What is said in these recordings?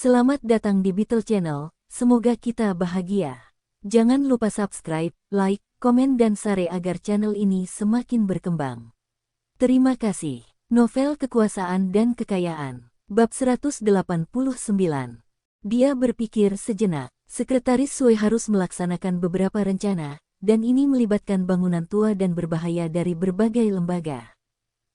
Selamat datang di Beetle Channel, semoga kita bahagia. Jangan lupa subscribe, like, komen dan share agar channel ini semakin berkembang. Terima kasih. Novel Kekuasaan dan Kekayaan, Bab 189. Dia berpikir sejenak, Sekretaris Sue harus melaksanakan beberapa rencana, dan ini melibatkan bangunan tua dan berbahaya dari berbagai lembaga.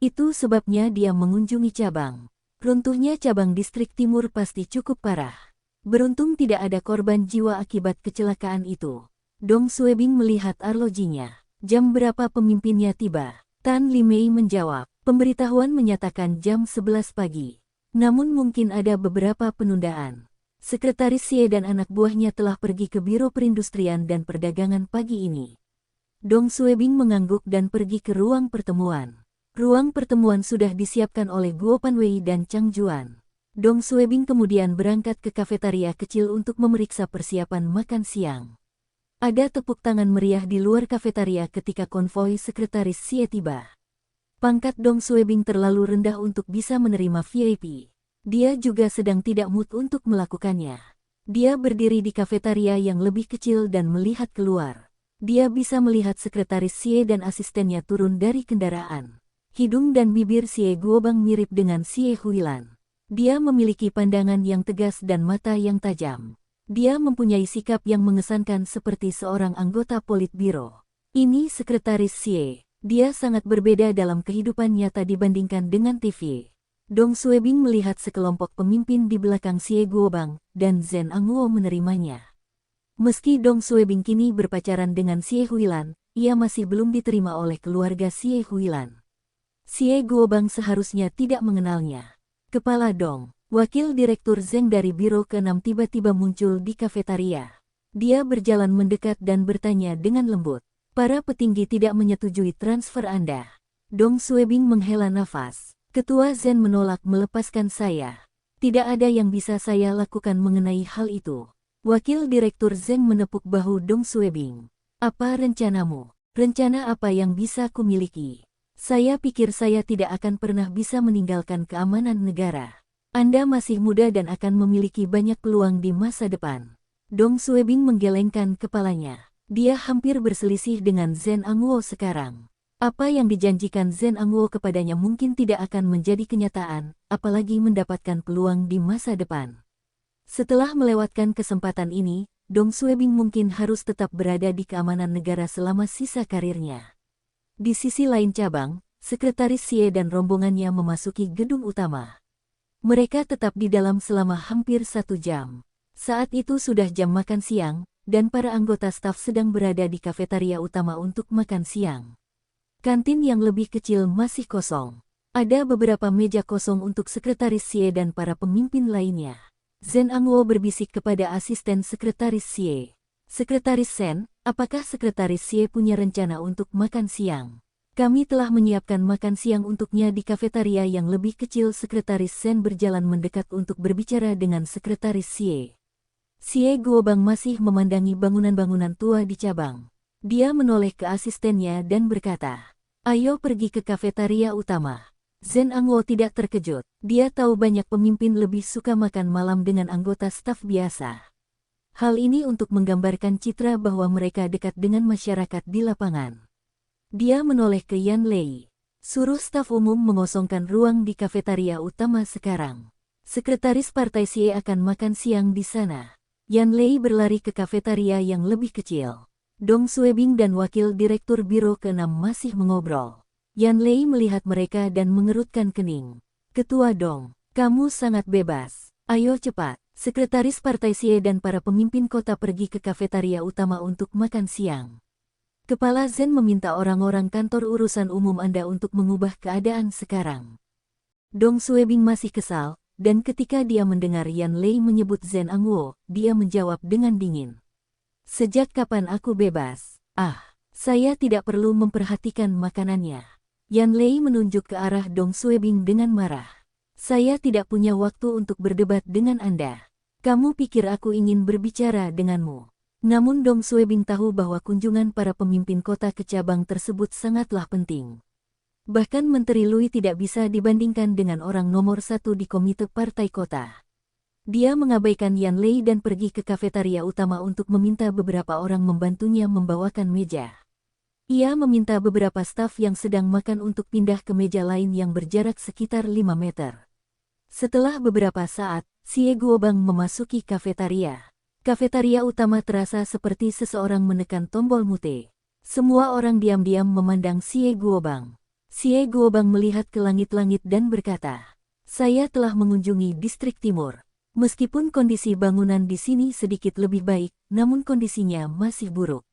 Itu sebabnya dia mengunjungi cabang. Runtuhnya cabang distrik timur pasti cukup parah. Beruntung tidak ada korban jiwa akibat kecelakaan itu. Dong Suebing melihat arlojinya. Jam berapa pemimpinnya tiba? Tan Limei menjawab. Pemberitahuan menyatakan jam 11 pagi. Namun mungkin ada beberapa penundaan. Sekretaris Xie dan anak buahnya telah pergi ke Biro Perindustrian dan Perdagangan pagi ini. Dong Suebing mengangguk dan pergi ke ruang pertemuan. Ruang pertemuan sudah disiapkan oleh Guo Panwei dan Chang Juan. Dong Suebing kemudian berangkat ke kafetaria kecil untuk memeriksa persiapan makan siang. Ada tepuk tangan meriah di luar kafetaria ketika konvoi Sekretaris Xie tiba. Pangkat Dong Suebing terlalu rendah untuk bisa menerima VIP. Dia juga sedang tidak mood untuk melakukannya. Dia berdiri di kafetaria yang lebih kecil dan melihat keluar. Dia bisa melihat Sekretaris Xie dan asistennya turun dari kendaraan. Hidung dan bibir Xie Guobang mirip dengan Xie Huilan. Dia memiliki pandangan yang tegas dan mata yang tajam. Dia mempunyai sikap yang mengesankan seperti seorang anggota Politbiro. Ini Sekretaris Xie. Dia sangat berbeda dalam kehidupan nyata dibandingkan dengan TV. Dong Suebing melihat sekelompok pemimpin di belakang Xie Guobang, dan Zhen Angwo menerimanya. Meski Dong Suebing kini berpacaran dengan Xie Huilan, ia masih belum diterima oleh keluarga Xie Huilan. Xie Guobang seharusnya tidak mengenalnya. Kepala Dong, Wakil Direktur Zeng dari Biro ke-6 tiba-tiba muncul di kafetaria. Dia berjalan mendekat dan bertanya dengan lembut. Para petinggi tidak menyetujui transfer Anda. Dong Suebing menghela nafas. Ketua Zeng menolak melepaskan saya. Tidak ada yang bisa saya lakukan mengenai hal itu. Wakil Direktur Zeng menepuk bahu Dong Suebing. Apa rencanamu? Rencana apa yang bisa kumiliki? Saya pikir saya tidak akan pernah bisa meninggalkan keamanan negara. Anda masih muda dan akan memiliki banyak peluang di masa depan. Dong Suebing menggelengkan kepalanya. Dia hampir berselisih dengan Zhen Angwo sekarang. Apa yang dijanjikan Zhen Angwo kepadanya mungkin tidak akan menjadi kenyataan, apalagi mendapatkan peluang di masa depan. Setelah melewatkan kesempatan ini, Dong Suebing mungkin harus tetap berada di keamanan negara selama sisa karirnya. Di sisi lain cabang, Sekretaris Xie dan rombongannya memasuki gedung utama. Mereka tetap di dalam selama hampir 1 jam. Saat itu sudah jam makan siang, dan para anggota staf sedang berada di kafetaria utama untuk makan siang. Kantin yang lebih kecil masih kosong. Ada beberapa meja kosong untuk Sekretaris Xie dan para pemimpin lainnya. Zhen Angwo berbisik kepada asisten Sekretaris Xie. Sekretaris Sen, apakah Sekretaris Xie punya rencana untuk makan siang? Kami telah menyiapkan makan siang untuknya di kafetaria yang lebih kecil. Sekretaris Sen berjalan mendekat untuk berbicara dengan Sekretaris Xie. Xie Guobang masih memandangi bangunan-bangunan tua di cabang. Dia menoleh ke asistennya dan berkata, "Ayo pergi ke kafetaria utama." Zhen Angwo tidak terkejut. Dia tahu banyak pemimpin lebih suka makan malam dengan anggota staf biasa. Hal ini untuk menggambarkan citra bahwa mereka dekat dengan masyarakat di lapangan. Dia menoleh ke Yan Lei. Suruh staf umum mengosongkan ruang di kafetaria utama sekarang. Sekretaris Partai Xie akan makan siang di sana. Yan Lei berlari ke kafetaria yang lebih kecil. Dong Suebing dan Wakil Direktur Biro ke-6 masih mengobrol. Yan Lei melihat mereka dan mengerutkan kening. Ketua Dong, kamu sangat bebas. Ayo cepat. Sekretaris Partai Xie dan para pemimpin kota pergi ke kafetaria utama untuk makan siang. Kepala Zhen meminta orang-orang kantor urusan umum Anda untuk mengubah keadaan sekarang. Dong Suebing masih kesal, dan ketika dia mendengar Yan Lei menyebut Zhen Angwo, dia menjawab dengan dingin. Sejak kapan aku bebas? Saya tidak perlu memperhatikan makanannya. Yan Lei menunjuk ke arah Dong Suebing dengan marah. Saya tidak punya waktu untuk berdebat dengan Anda. Kamu pikir aku ingin berbicara denganmu? Namun Dong Suebing tahu bahwa kunjungan para pemimpin kota ke cabang tersebut sangatlah penting. Bahkan Menteri Lui tidak bisa dibandingkan dengan orang nomor 1 di komite partai kota. Dia mengabaikan Yan Lei dan pergi ke kafetaria utama untuk meminta beberapa orang membantunya membawakan meja. Ia meminta beberapa staf yang sedang makan untuk pindah ke meja lain yang berjarak sekitar 5 meter. Setelah beberapa saat, Xie Guobang memasuki kafetaria. Kafetaria utama terasa seperti seseorang menekan tombol mute. Semua orang diam-diam memandang Xie Guobang. Xie Guobang melihat ke langit-langit dan berkata, "Saya telah mengunjungi distrik timur. Meskipun kondisi bangunan di sini sedikit lebih baik, namun kondisinya masih buruk."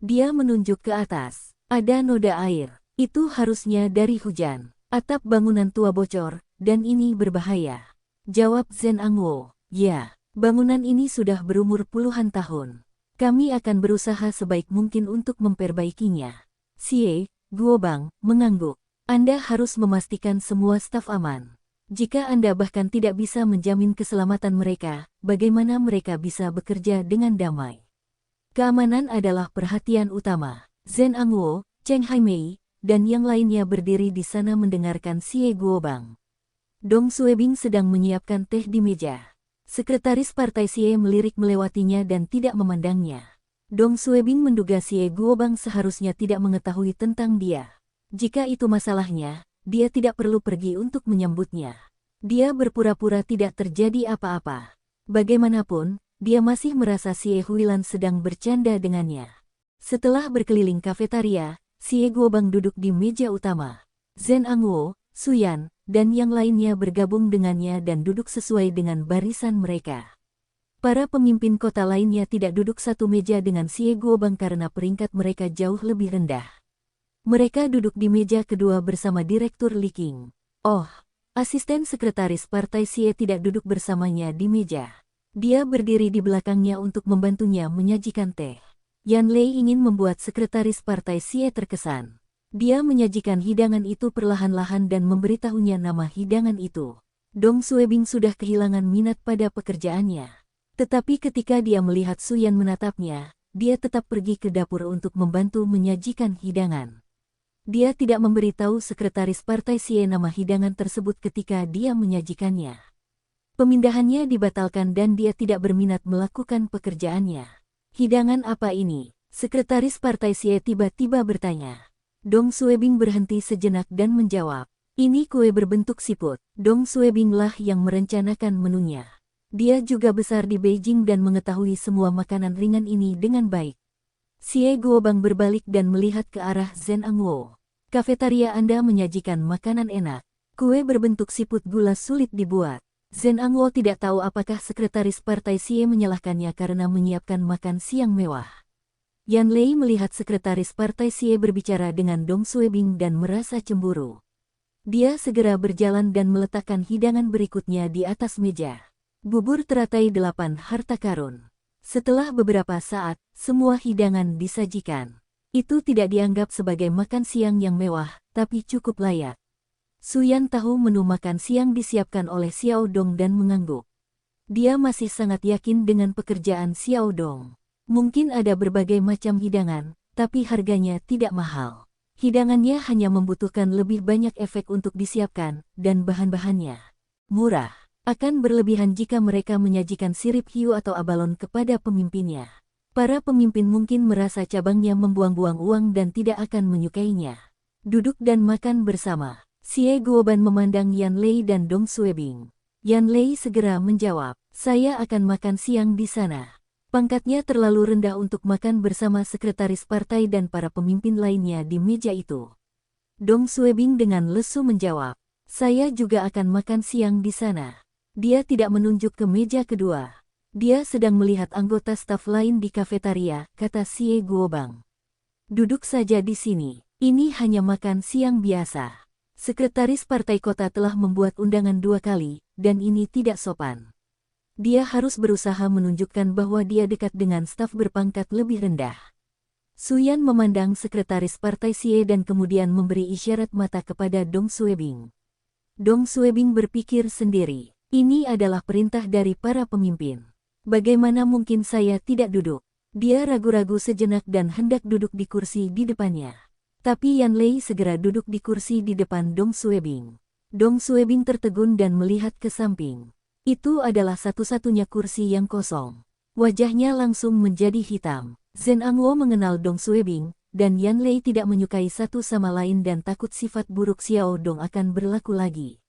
Dia menunjuk ke atas. Ada noda air. Itu harusnya dari hujan. Atap bangunan tua bocor, dan ini berbahaya. Jawab Zhen Angwo. Ya, bangunan ini sudah berumur puluhan tahun. Kami akan berusaha sebaik mungkin untuk memperbaikinya. Xie Guobang mengangguk. Anda harus memastikan semua staf aman. Jika Anda bahkan tidak bisa menjamin keselamatan mereka, bagaimana mereka bisa bekerja dengan damai? Keamanan adalah perhatian utama. Zhen Angwo, Cheng Haimei, dan yang lainnya berdiri di sana mendengarkan Xie Guobang. Dong Suebing sedang menyiapkan teh di meja. Sekretaris Partai Xie melirik melewatinya dan tidak memandangnya. Dong Suebing menduga Xie Guobang seharusnya tidak mengetahui tentang dia. Jika itu masalahnya, dia tidak perlu pergi untuk menyambutnya. Dia berpura-pura tidak terjadi apa-apa. Bagaimanapun, dia masih merasa Xie Huilan sedang bercanda dengannya. Setelah berkeliling kafetaria, Xie Guobang duduk di meja utama. Zhen Angwo, Suyan, dan yang lainnya bergabung dengannya dan duduk sesuai dengan barisan mereka. Para pemimpin kota lainnya tidak duduk satu meja dengan Xie Guobang karena peringkat mereka jauh lebih rendah. Mereka duduk di meja kedua bersama Direktur Li Qing. Oh, asisten sekretaris Partai Xie tidak duduk bersamanya di meja. Dia berdiri di belakangnya untuk membantunya menyajikan teh. Yan Lei ingin membuat sekretaris Partai Xie terkesan. Dia menyajikan hidangan itu perlahan-lahan dan memberitahunya nama hidangan itu. Dong Suebing sudah kehilangan minat pada pekerjaannya. Tetapi ketika dia melihat Suyan menatapnya, dia tetap pergi ke dapur untuk membantu menyajikan hidangan. Dia tidak memberitahu sekretaris Partai Xie nama hidangan tersebut ketika dia menyajikannya. Pemindahannya dibatalkan dan dia tidak berminat melakukan pekerjaannya. "Hidangan apa ini?" Sekretaris Partai Xie tiba-tiba bertanya. Dong Suebing berhenti sejenak dan menjawab, "Ini kue berbentuk siput." Dong Suebing lah yang merencanakan menunya. Dia juga besar di Beijing dan mengetahui semua makanan ringan ini dengan baik. Xie Guobang berbalik dan melihat ke arah Zhen Angwo. "Kafetaria Anda menyajikan makanan enak. Kue berbentuk siput gula sulit dibuat." Zhen Angwo tidak tahu apakah sekretaris Partai Xie menyalahkannya karena menyiapkan makan siang mewah. Yan Lei melihat sekretaris Partai Xie berbicara dengan Dong Suebing dan merasa cemburu. Dia segera berjalan dan meletakkan hidangan berikutnya di atas meja. Bubur teratai 8 harta karun. Setelah beberapa saat, semua hidangan disajikan. Itu tidak dianggap sebagai makan siang yang mewah, tapi cukup layak. Suyan tahu menu makan siang disiapkan oleh Xiao Dong dan mengangguk. Dia masih sangat yakin dengan pekerjaan Xiao Dong. Mungkin ada berbagai macam hidangan, tapi harganya tidak mahal. Hidangannya hanya membutuhkan lebih banyak efek untuk disiapkan, dan bahan-bahannya murah. Akan berlebihan jika mereka menyajikan sirip hiu atau abalon kepada pemimpinnya. Para pemimpin mungkin merasa cabangnya membuang-buang uang dan tidak akan menyukainya. Duduk dan makan bersama. Xie Guoban memandang Yan Lei dan Dong Suebing. Yan Lei segera menjawab, "Saya akan makan siang di sana." Pangkatnya terlalu rendah untuk makan bersama sekretaris partai dan para pemimpin lainnya di meja itu. Dong Suebing dengan lesu menjawab, "Saya juga akan makan siang di sana." Dia tidak menunjuk ke meja kedua. Dia sedang melihat anggota staf lain di kafetaria, kata Xie Guobang. "Duduk saja di sini. Ini hanya makan siang biasa. Sekretaris partai kota telah membuat undangan 2 kali, dan ini tidak sopan." Dia harus berusaha menunjukkan bahwa dia dekat dengan staf berpangkat lebih rendah. Suyan memandang sekretaris partai Xie dan kemudian memberi isyarat mata kepada Dong Suebing. Dong Suebing berpikir sendiri, ini adalah perintah dari para pemimpin. Bagaimana mungkin saya tidak duduk? Dia ragu-ragu sejenak dan hendak duduk di kursi di depannya. Tapi Yan Lei segera duduk di kursi di depan Dong Suebing. Dong Suebing tertegun dan melihat ke samping. Itu adalah satu-satunya kursi yang kosong. Wajahnya langsung menjadi hitam. Zhen Angwo mengenal Dong Suebing, dan Yan Lei tidak menyukai satu sama lain dan takut sifat buruk Xiao Dong akan berlaku lagi.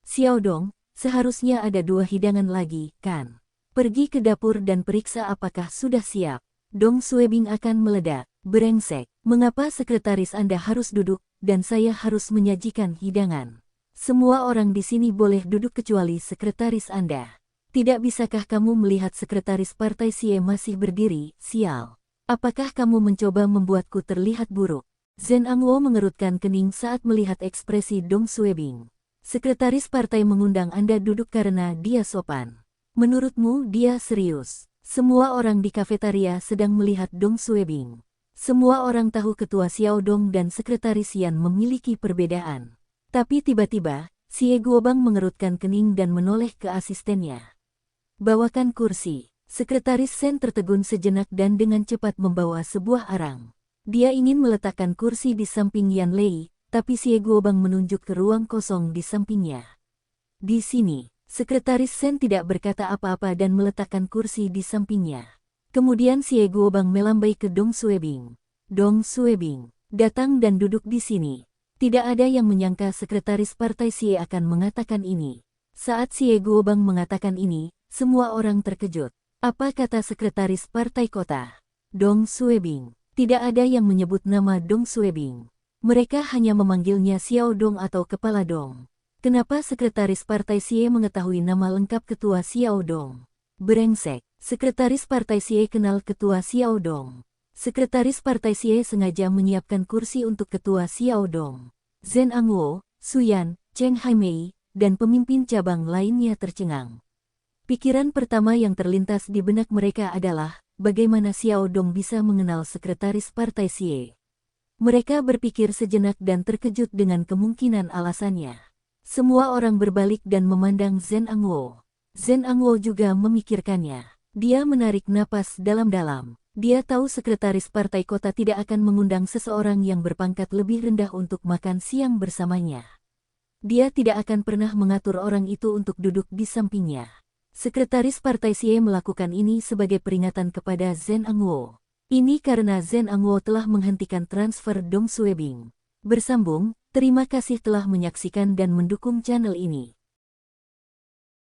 Xiao Dong, seharusnya ada 2 hidangan lagi, kan? Pergi ke dapur dan periksa apakah sudah siap. Dong Suebing akan meledak. Brengsek, mengapa sekretaris Anda harus duduk, dan saya harus menyajikan hidangan? Semua orang di sini boleh duduk kecuali sekretaris Anda. Tidak bisakah kamu melihat sekretaris partai Xie masih berdiri, sial? Apakah kamu mencoba membuatku terlihat buruk? Zhen Angwo mengerutkan kening saat melihat ekspresi Dong Suebing. Sekretaris partai mengundang Anda duduk karena dia sopan. Menurutmu dia serius? Semua orang di kafetaria sedang melihat Dong Suebing. Semua orang tahu ketua Xiao Dong dan sekretaris Yan memiliki perbedaan. Tapi tiba-tiba, Xie Guobang mengerutkan kening dan menoleh ke asistennya. Bawakan kursi. Sekretaris Sen tertegun sejenak dan dengan cepat membawa sebuah arang. Dia ingin meletakkan kursi di samping Yan Lei, tapi Xie Guobang menunjuk ke ruang kosong di sampingnya. Di sini, sekretaris Sen tidak berkata apa-apa dan meletakkan kursi di sampingnya. Kemudian Xie Guobang melambai ke Dong Suebing. Dong Suebing, datang dan duduk di sini. Tidak ada yang menyangka sekretaris partai Xie akan mengatakan ini. Saat Xie Guobang mengatakan ini, semua orang terkejut. Apa kata sekretaris partai kota? Dong Suebing. Tidak ada yang menyebut nama Dong Suebing. Mereka hanya memanggilnya Xiao Dong atau Kepala Dong. Kenapa sekretaris partai Xie mengetahui nama lengkap ketua Xiao Dong? Brengsek, sekretaris partai Xie kenal ketua Xiao Dong. Sekretaris partai Xie sengaja menyiapkan kursi untuk ketua Xiao Dong. Zhen Angwo, Suyan, Cheng Haimei, dan pemimpin cabang lainnya tercengang. Pikiran pertama yang terlintas di benak mereka adalah, bagaimana Xiao Dong bisa mengenal sekretaris partai Xie. Mereka berpikir sejenak dan terkejut dengan kemungkinan alasannya. Semua orang berbalik dan memandang Zhen Angwo. Zhen Angwo juga memikirkannya. Dia menarik napas dalam-dalam. Dia tahu sekretaris partai kota tidak akan mengundang seseorang yang berpangkat lebih rendah untuk makan siang bersamanya. Dia tidak akan pernah mengatur orang itu untuk duduk di sampingnya. Sekretaris partai Xie melakukan ini sebagai peringatan kepada Zhen Angwo. Ini karena Zhen Angwo telah menghentikan transfer Dong Suebing. Bersambung, terima kasih telah menyaksikan dan mendukung channel ini.